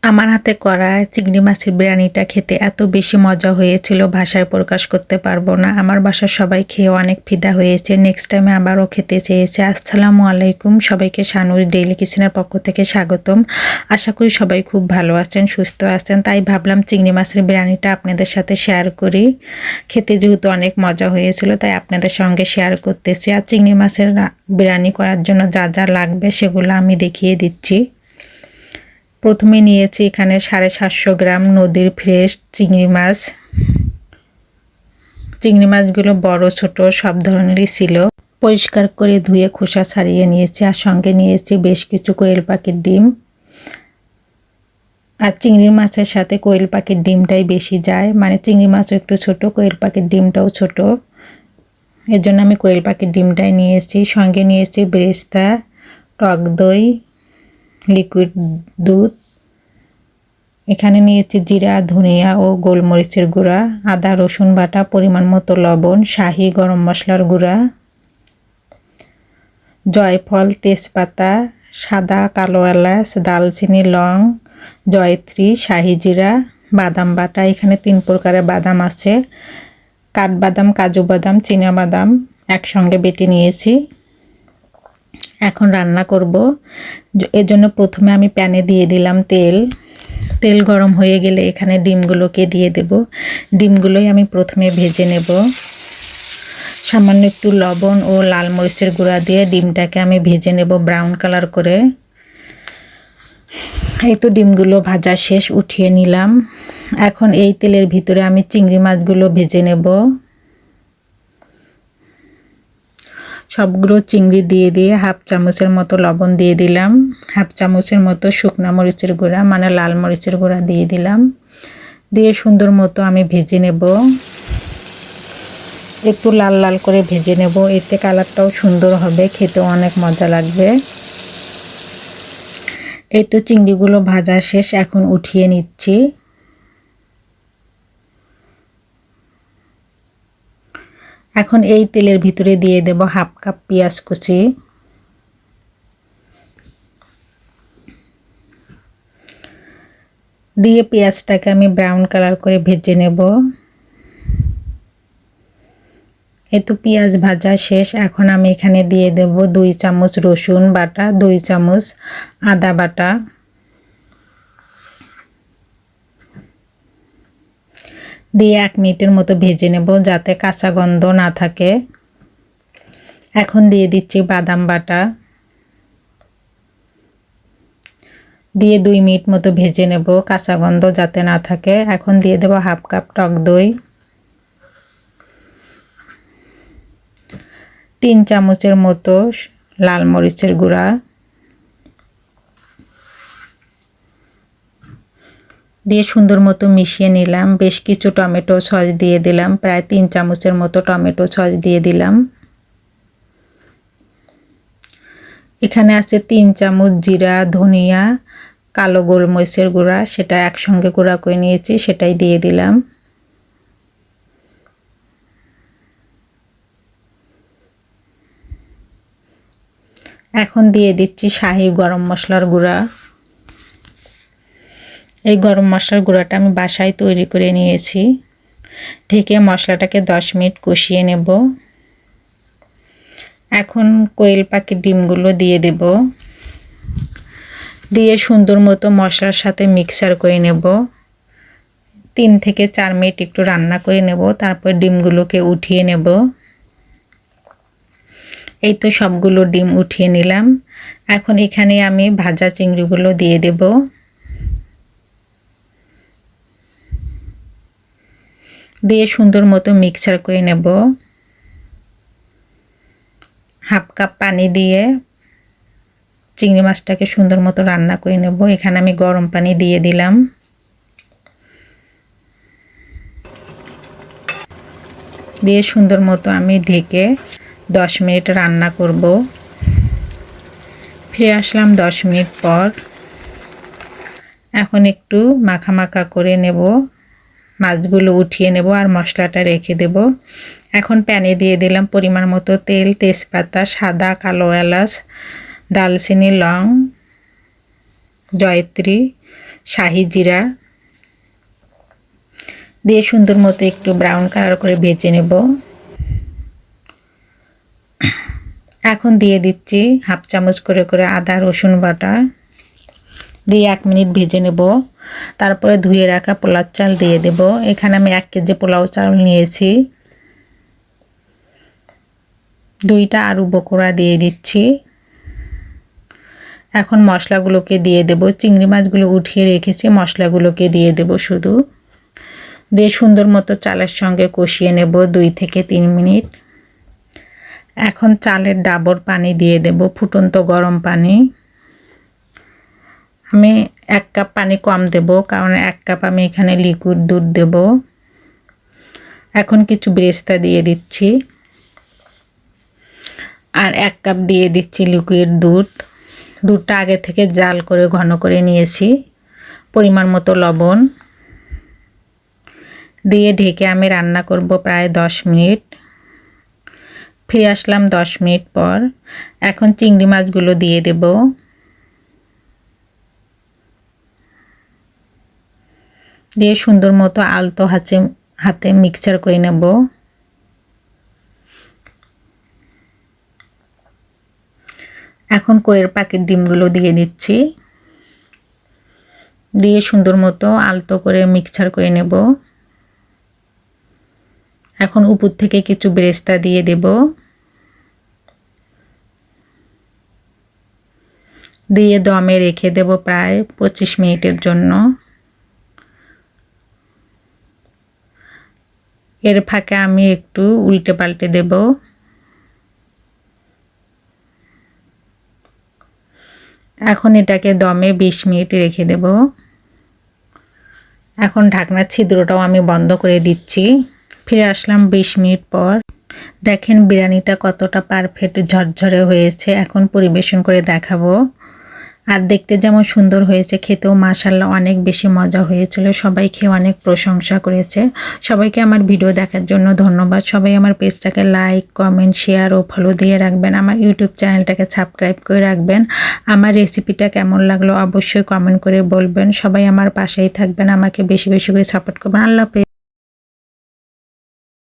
আমার হাতে করা চিংড়ি মাছের বিরিয়ানিটা খেতে এত বেশি মজা হয়েছিল, ভাষায় প্রকাশ করতে পারবো না। আমার বাসার সবাই খেয়ে অনেক ফিদা হয়েছে, নেক্সট টাইমে আবারও খেতে চেয়েছে। আসসালামু আলাইকুম, সবাইকে শানুর ডেইলি কিচেনের পক্ষ থেকে স্বাগতম। আশা করি সবাই খুব ভালো আছেন, সুস্থ আছেন। তাই ভাবলাম চিংড়ি মাছের বিরিয়ানিটা আপনাদের সাথে শেয়ার করি। খেতে যেহেতু অনেক মজা হয়েছিল, তাই আপনাদের সঙ্গে শেয়ার করতেছি। আর চিংড়ি মাছের বিরিয়ানি করার জন্য যা যা লাগবে সেগুলো আমি দেখিয়ে দিচ্ছি। প্রথমে নিয়েছি এখানে 750 গ্রাম নদীর ফ্রেশ চিংড়ি মাছ। চিংড়ি মাছগুলো বড় ছোট সব ধরনেরই ছিল। পরিষ্কার করে ধুয়ে খোসা ছাড়িয়ে নিয়েছি। আর সঙ্গে নিয়েছি বেশ কিছু কোয়েল পাখির ডিম। আর চিংড়ি মাছের সাথে কোয়েল পাখির ডিমটাই বেশি যায়, মানে চিংড়ি মাছও একটু ছোট, কোয়েল পাখির ডিমটাও ছোট, এর জন্য আমি কোয়েল পাখির ডিমটাই নিয়েছি। সঙ্গে নিয়েছি বেরেস্তা, টক দই, লিকুইড দুধ। এখানে নিয়েছি জিরা, ধনিয়া ও গোলমরিচের গুঁড়া, আদা রসুন বাটা, পরিমাণ মতো লবণ, শাহি গরম মশলার গুঁড়া, জয়ফল, তেজপাতা, সাদা কালো এলাচ, দালচিনি, লং, জয়ত্রী, শাহি জিরা, বাদাম বাটা। এখানে 3 প্রকারের বাদাম আছে, কাঠবাদাম, কাজু বাদাম, চীনা বাদাম একসঙ্গে বেটে নিয়েছি। এখন রান্না করব, এজন্য প্রথমে আমি প্যানে দিয়ে দিলাম তেল। তেল গরম হয়ে গেলে এখানে ডিমগুলোকে দিয়ে দেব। ডিমগুলোই আমি প্রথমে ভেজে নেব। সামান্য একটু লবণ ও লাল মরিচের গুঁড়া দিয়ে ডিমটাকে আমি ভেজে নেব ব্রাউন কালার করে। এই তো ডিমগুলো ভাজা শেষ, উঠিয়ে নিলাম। এখন এই তেলের ভিতরে আমি চিংড়ি মাছগুলো ভেজে নেব। সবগুলো চিংড়ি দিয়ে হাফ চামচের মতো লবণ দিয়ে দিলাম, হাফ চামচের মতো শুকনা মরিচের গুঁড়া মানে লাল মরিচের গুঁড়া দিয়ে দিলাম। দিয়ে সুন্দর মতো আমি ভেজে নেব, একটু লাল লাল করে ভেজে নেব, এতে কালারটাও সুন্দর হবে, খেতেও অনেক মজা লাগবে। এই তো চিংড়িগুলো ভাজা শেষ, এখন উঠিয়ে নিচ্ছি। এখন এই তেলের ভিতরে দিয়ে দেব হাফ কাপ পেঁয়াজ কুচি। দিয়ে পেঁয়াজটাকে আমি ব্রাউন কালার করে ভেজে নেব। এই তো পেঁয়াজ ভাজা শেষ, এখন আমি এখানে দিয়ে দেব 2 চামচ রসুন বাটা, 2 চামচ আদা বাটা। দিয়ে 1 মিনিটের মতো ভেজে নেব যাতে কাঁচা গন্ধ না থাকে। এখন দিয়ে দিচ্ছি বাদাম বাটা, দিয়ে 2 মিনিট মতো ভেজে নেব কাঁচা গন্ধ যাতে না থাকে। এখন দিয়ে দেব হাফ কাপ টক দই, 3 চামচের মতো লাল মরিচের গুঁড়া, দিয়ে সুন্দর মতো মিশিয়ে নিলাম। বেশ কিছু টমেটো সস দিয়ে দিলাম, প্রায় 3 চামচের মতো টমেটো সস দিয়ে দিলাম। এখানে আছে 3 চামচ জিরা, ধনিয়া, কালো গোলমরিচের গুঁড়া, সেটা একসঙ্গে গুঁড়া করে নিয়েছি, সেটাই দিয়ে দিলাম। এখন দিয়ে দিচ্ছি শাহি গরম মশলার গুঁড়া। এই গরম মশলার গুঁড়াটা আমি বাসায় তৈরি করে নিয়েছি। ঢেকে মশলাটাকে 10 মিনিট কষিয়ে নেব। এখন কোয়েল পাখির ডিমগুলো দিয়ে দেব, দিয়ে সুন্দর মতো মশলার সাথে মিক্সার করে নেব। 3 থেকে 4 মিনিট একটু রান্না করে নেব, তারপর ডিমগুলোকে উঠিয়ে নেব। এই তো সবগুলো ডিম উঠিয়ে নিলাম। এখন এখানে আমি ভাজা চিংড়িগুলো দিয়ে দেব। দিয়ে সুন্দর মতো মিক্সার করে নেব। হাফ কাপ পানি দিয়ে চিংড়ি মাছটাকে সুন্দর মতো রান্না করে নেব। এখানে আমি গরম পানি দিয়ে দিলাম। দিয়ে সুন্দর মতো আমি ঢেকে 10 মিনিট রান্না করব। ফিরে আসলাম 10 মিনিট পর। এখন একটু মাখা মাখা করে নেব, মাছগুলো উঠিয়ে নেব আর মশলাটা রেখে দেব। এখন প্যানে দিয়ে দিলাম পরিমাণ মতো তেল, তেজপাতা, সাদা কালো এলাচ, দালচিনি, লং, জয়ত্রী, শাহি জিরা দিয়ে সুন্দর মতো একটু ব্রাউন কালার করে ভেজে নেব। এখন দিয়ে দিচ্ছি হাফ চামচ করে করে আদা রসুন বাটা দিয়ে 1 মিনিট ভেজে নেব। তারপরে ধুয়ে রাখা পোলাও চাল দিয়ে দেব। এখানে আমি 1 কেজি পোলাও চাল নিয়েছি। 2টা আলু বখরা দিয়ে দিচ্ছি। এখন মশলাগুলোকে দিয়ে দেব। চিংড়ি মাছগুলো উঠিয়ে রেখেছি, মশলাগুলোকে দিয়ে দেব শুধু। দিয়ে সুন্দর মতো চালের সঙ্গে কষিয়ে নেব 2 থেকে 3 মিনিট। এখন চালের ডাবর পানি দিয়ে দেব, ফুটন্ত গরম পানি। আমি 1 কাপ পানি কম দেব, কারণ 1 কাপ আমি এখানে লিকুইড দুধ দেব। এখন কিছু বেরেস্তা দিয়ে দিচ্ছি আর 1 কাপ দিয়ে দিচ্ছি লিকুইড দুধ। দুধটা আগে থেকে জাল করে ঘন করে নিয়েছি। পরিমাণ মতো লবণ দিয়ে ঢেকে আমি রান্না করব প্রায় 10 মিনিট। ফিরে আসলাম 10 মিনিট পর। এখন চিংড়ি মাছগুলো দিয়ে দেব। দিয়ে সুন্দর মতো আলতো হাতে মিক্সচার করে নেব। এখন কইয়ের প্যাকেট ডিমগুলো দিয়ে দিচ্ছি। দিয়ে সুন্দর মতো আলতো করে মিক্সচার করে নেব। এখন উপর থেকে কিছু বেরেস্তা দিয়ে দেব। দিয়ে দমে রেখে দেব প্রায় 25 মিনিটের জন্য। এর ফাঁকে আমি একটু উল্টে পাল্টে দেব। এখন এটাকে দমে 20 মিনিট রেখে দেব। এখন ঢাকনার ছিদ্রটাও আমি বন্ধ করে দিচ্ছি। ফিরে আসলাম 20 মিনিট পর। দেখেন বিরিয়ানিটা কতটা পারফেক্ট ঝরঝরে হয়েছে। এখন পরিবেশন করে দেখাবো। আর দেখতে যেমন সুন্দর হয়েছে, খেতেও মাশাআল্লাহ অনেক বেশি মজা হয়েছিল। সবাই খেয়ে অনেক প্রশংসা করেছে। সবাইকে আমার ভিডিও দেখার জন্য ধন্যবাদ। সবাই আমার পেজটাকে লাইক, কমেন্ট, শেয়ার ও ফলো দিয়ে রাখবেন। আমার ইউটিউব চ্যানেলটাকে সাবস্ক্রাইব করে রাখবেন। আমার রেসিপিটা কেমন লাগলো অবশ্যই কমেন্ট করে বলবেন। সবাই আমার পাশেই থাকবেন, আমাকে বেশি বেশি করে সাপোর্ট করবেন। আল্লাহ হাফেজ।